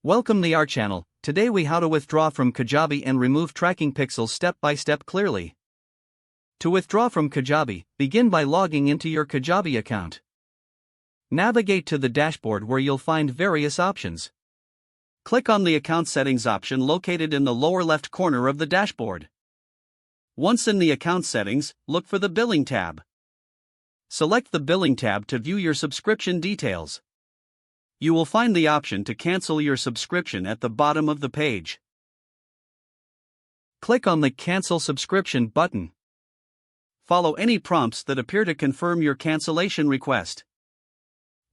Welcome to our channel. Today we how to withdraw from Kajabi and remove tracking pixels step by step clearly. To withdraw from Kajabi, begin by logging into your Kajabi account. Navigate to the dashboard where you'll find various options. Click on the account settings option located in the lower left corner of the dashboard. Once in the account settings, look for the billing tab. Select the billing tab to view your subscription details. You will find the option to cancel your subscription at the bottom of the page. Click on the Cancel Subscription button. Follow any prompts that appear to confirm your cancellation request.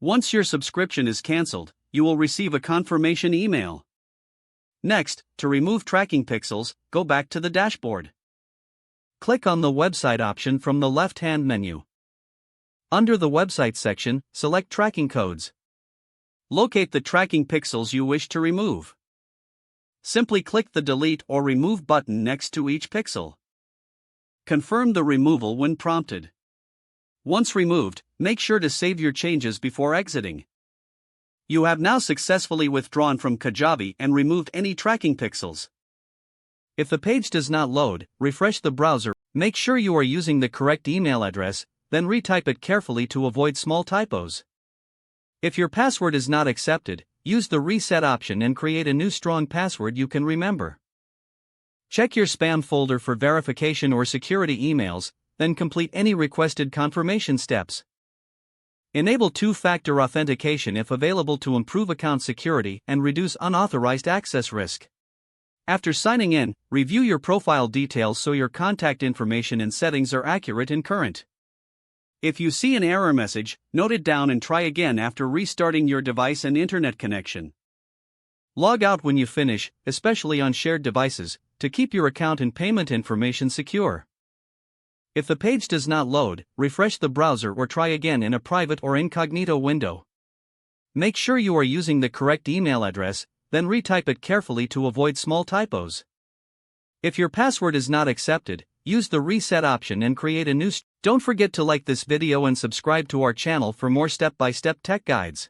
Once your subscription is canceled, you will receive a confirmation email. Next, to remove tracking pixels, go back to the dashboard. Click on the Website option from the left-hand menu. Under the Website section, select Tracking Codes. Locate the tracking pixels you wish to remove. Simply click the Delete or Remove button next to each pixel. Confirm the removal when prompted. Once removed, make sure to save your changes before exiting. You have now successfully withdrawn from Kajabi and removed any tracking pixels. If the page does not load, refresh the browser. Make sure you are using the correct email address, then retype it carefully to avoid small typos. If your password is not accepted, use the reset option and create a new strong password you can remember. Check your spam folder for verification or security emails, then complete any requested confirmation steps. Enable two-factor authentication if available to improve account security and reduce unauthorized access risk. After signing in, review your profile details so your contact information and settings are accurate and current. If you see an error message, note it down and try again after restarting your device and internet connection. Log out when you finish, especially on shared devices, to keep your account and payment information secure. If the page does not load, refresh the browser or try again in a private or incognito window. Make sure you are using the correct email address, then retype it carefully to avoid small typos. If your password is not accepted, use the reset option and create a new. Don't forget to like this video and subscribe to our channel for more step-by-step tech guides.